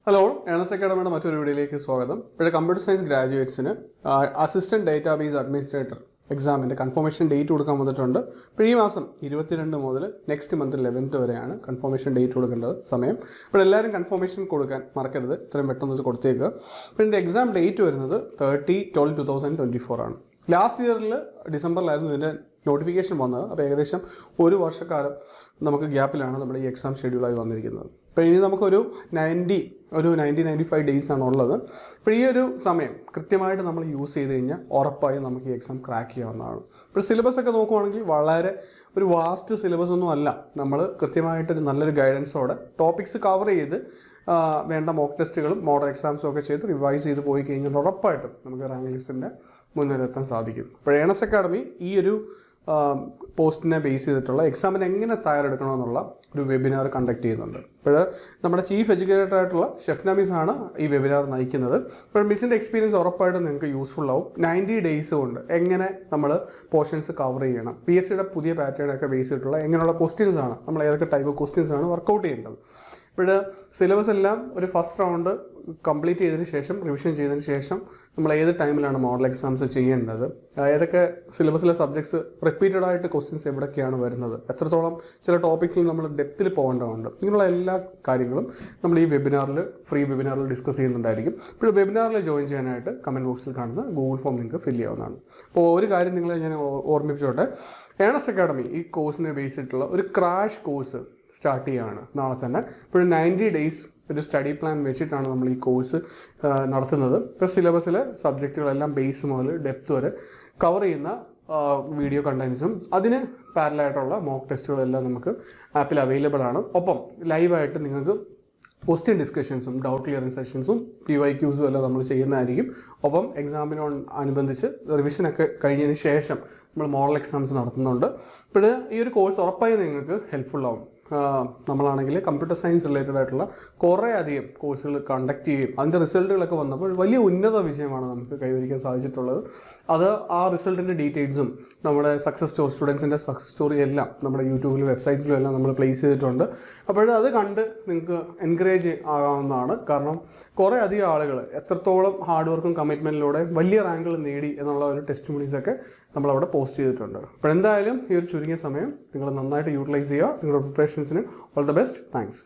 Hello, earnest അക്കാഡമിയുടെ മറ്റൊരു വീഡിയോയിലേക്ക് സ്വാഗതം. ഇവിടെ കമ്പ്യൂട്ടർ സയൻസ് ഗ്രാജുവേറ്റ്സിന് അസിസ്റ്റന്റ് ഡേറ്റാബേസ് അഡ്മിനിസ്ട്രേറ്റർ എക്സാമിൻ്റെ കൺഫർമേഷൻ ഡേറ്റ് കൊടുക്കാൻ വന്നിട്ടുണ്ട്. ഇപ്പോൾ ഈ മാസം 22 മുതൽ നെക്സ്റ്റ് മന്ത് 11th വരെയാണ് കൺഫർമേഷൻ ഡേറ്റ് കൊടുക്കേണ്ടത് സമയം. ഇപ്പോൾ എല്ലാവരും കൺഫർമേഷൻ കൊടുക്കാൻ മറക്കരുത്, ഇത്രയും പെട്ടെന്ന് ഇത് കൊടുത്തേക്കുക. അപ്പോൾ ഇതിൻ്റെ എക്സാം ഡേറ്റ് വരുന്നത് 30/12/2024 ആണ്. ലാസ്റ്റ് ഇയറിൽ ഡിസംബറിലായിരുന്നു ഇതിൻ്റെ നോട്ടിഫിക്കേഷൻ വന്നത്. അപ്പോൾ ഏകദേശം ഒരു വർഷക്കാലം നമുക്ക് ഗ്യാപ്പിലാണ് നമ്മുടെ ഈ എക്സാം ഷെഡ്യൂളായി വന്നിരിക്കുന്നത്. അപ്പോൾ ഇനി നമുക്കൊരു 90-95 ഡേയ്സ് ആണ് ഉള്ളത്. അപ്പോൾ ഈ ഒരു സമയം കൃത്യമായിട്ട് നമ്മൾ യൂസ് ചെയ്ത് കഴിഞ്ഞാൽ ഉറപ്പായും നമുക്ക് ഈ എക്സാം ക്രാക്ക് ചെയ്യാവുന്നതാണ്. ഇപ്പോൾ സിലബസ് ഒക്കെ നോക്കുവാണെങ്കിൽ വളരെ ഒരു വാസ്റ്റ് സിലബസ് ഒന്നും അല്ല. നമ്മൾ കൃത്യമായിട്ടൊരു നല്ലൊരു ഗൈഡൻസോടെ ടോപ്പിക്സ് കവർ ചെയ്ത് വേണ്ട മോക്ക് ടെസ്റ്റുകളും മോഡൽ എക്സാംസും ഒക്കെ ചെയ്ത് റിവൈസ് ചെയ്ത് പോയി കഴിഞ്ഞാൽ ഉറപ്പായിട്ടും നമുക്ക് റാങ്ക് ലിസ്റ്റിൻ്റെ മുന്നിലെത്താൻ സാധിക്കും. ഇപ്പോൾ ഏണസ് അക്കാഡമി ഈ ഒരു പോസ്റ്റിനെ ബേസ് ചെയ്തിട്ടുള്ള എക്സാമിന് എങ്ങനെ തയ്യാറെടുക്കണമെന്നുള്ള ഒരു വെബിനാർ കണ്ടക്ട് ചെയ്യുന്നുണ്ട്. ഇപ്പോൾ നമ്മുടെ ചീഫ് എഡ്യൂക്കേറ്റർ ആയിട്ടുള്ള ഷെഫ്ന മിസ് ആണ് ഈ വെബിനാർ നയിക്കുന്നത്. ഇപ്പോൾ മിസ്സിൻ്റെ എക്സ്പീരിയൻസ് ഉറപ്പായിട്ടും നിങ്ങൾക്ക് യൂസ്ഫുൾ ആവും. 90 ഡേയ്സ് കൊണ്ട് എങ്ങനെ നമ്മൾ പോർഷൻസ് കവർ ചെയ്യണം, PSCയുടെ പുതിയ പാറ്റേണൊക്കെ ബേസ് ചെയ്തിട്ടുള്ള എങ്ങനെയുള്ള ക്വസ്റ്റ്യൻസ് ആണ്, നമ്മൾ ഏതൊക്കെ ടൈപ്പ് ഓഫ് ക്വസ്റ്റ്യൻസ് ആണ് വർക്കൗട്ട് ചെയ്യേണ്ടത്. ഇപ്പോൾ സിലബസ് എല്ലാം ഒരു ഫസ്റ്റ് റൗണ്ട് കംപ്ലീറ്റ് ചെയ്തതിന് ശേഷം റിവിഷൻ ചെയ്തതിന് ശേഷം നമ്മൾ ഏത് ടൈമിലാണ് മോഡൽ എക്സാംസ് ചെയ്യേണ്ടത്, ഏതൊക്കെ സിലബസിലെ സബ്ജക്ട്സ് റിപ്പീറ്റഡ് ആയിട്ട് ക്വസ്റ്റ്യൻസ് എവിടെയൊക്കെയാണ് വരുന്നത്, എത്രത്തോളം ചില ടോപ്പിക്സിൽ നമ്മൾ ഡെപ്തിൽ പോകേണ്ടതുണ്ട്, ഇങ്ങനെയുള്ള എല്ലാ കാര്യങ്ങളും നമ്മൾ ഈ ഫ്രീ വെബിനാറിൽ ഡിസ്കസ് ചെയ്യുന്നുണ്ടായിരിക്കും. ഇപ്പോൾ വെബിനാറിൽ ജോയിൻ ചെയ്യാനായിട്ട് കമൻറ്റ് ബോക്സിൽ കാണുന്ന ഗൂഗിൾ ഫോം ലിങ്ക് ഫില്ല് ചെയ്യാവുന്നതാണ്. അപ്പോൾ ഒരു കാര്യം നിങ്ങളെ ഞാൻ ഓർമ്മിപ്പിച്ചോട്ടെ, ഏണസ് അക്കാഡമി ഈ കോഴ്സിനെ ബേസ് ചെയ്തിട്ടുള്ള ഒരു ക്രാഷ് കോഴ്സ് സ്റ്റാർട്ട് ചെയ്യുകയാണ് നാളെ തന്നെ. ഇപ്പോൾ 90 ഡേയ്സ് ഒരു സ്റ്റഡി പ്ലാൻ വെച്ചിട്ടാണ് നമ്മൾ ഈ കോഴ്സ് നടത്തുന്നത്. ഇപ്പോൾ സിലബസിലെ സബ്ജക്റ്റുകളെല്ലാം ബേസ് മുതൽ ഡെപ്ത് വരെ കവർ ചെയ്യുന്ന വീഡിയോ കണ്ടൻസും അതിന് പാരലായിട്ടുള്ള മോക്ക് ടെസ്റ്റുകളെല്ലാം നമുക്ക് ആപ്പിൽ അവൈലബിൾ ആണ്. ഒപ്പം ലൈവായിട്ട് നിങ്ങൾക്ക് ക്വസ്റ്റ്യൻ ഡിസ്കഷൻസും ഡൗട്ട് ക്ലിയറിംഗ് സെഷൻസും PYQസും എല്ലാം നമ്മൾ ചെയ്യുന്നതായിരിക്കും. ഒപ്പം എക്സാമിനോടനുബന്ധിച്ച് റിവിഷനൊക്കെ കഴിഞ്ഞതിന് ശേഷം നമ്മൾ മോഡൽ എക്സാംസ് നടത്തുന്നുണ്ട്. ഇപ്പോൾ ഈ ഒരു കോഴ്സ് ഉറപ്പായും നിങ്ങൾക്ക് ഹെൽപ്ഫുൾ ആവും. നമ്മളാണെങ്കിൽ കമ്പ്യൂട്ടർ സയൻസ് റിലേറ്റഡ് ആയിട്ടുള്ള കുറേ അധികം കോഴ്സുകൾ കണ്ടക്ട് ചെയ്യും. അതിൻ്റെ റിസൾട്ടുകളൊക്കെ വന്നപ്പോൾ വലിയ ഉന്നത വിജയമാണ് നമുക്ക് കൈവരിക്കാൻ സാധിച്ചിട്ടുള്ളത്. അത് ആ റിസൾട്ടിൻ്റെ ഡീറ്റെയിൽസും നമ്മുടെ സ്റ്റുഡൻസിൻ്റെ സക്സസ് സ്റ്റോറി എല്ലാം നമ്മുടെ യൂട്യൂബിലും വെബ്സൈറ്റ്സിലും എല്ലാം നമ്മൾ പ്ലേസ് ചെയ്തിട്ടുണ്ട്. അപ്പോൾ അത് കണ്ട് നിങ്ങൾക്ക് എൻകറേജ് ആകാവുന്നതാണ്. കാരണം കുറേ അധികം ആളുകൾ എത്രത്തോളം ഹാർഡ് വർക്കും കമ്മിറ്റ്മെൻറ്റിലൂടെ വലിയ റാങ്കുകൾ നേടി എന്നുള്ള ഒരു ടെസ്റ്റിമോണീസൊക്കെ നമ്മളവിടെ പോസ്റ്റ് ചെയ്തിട്ടുണ്ട്. അപ്പോൾ എന്തായാലും ഈ ഒരു ചുരുങ്ങിയ സമയം നിങ്ങൾ നന്നായിട്ട് യൂട്ടിലൈസ് ചെയ്യുക. നിങ്ങളുടെ പ്രിപ്പറേഷൻസിന് ഓൾ ദ ബെസ്റ്റ്. താങ്ക്സ്.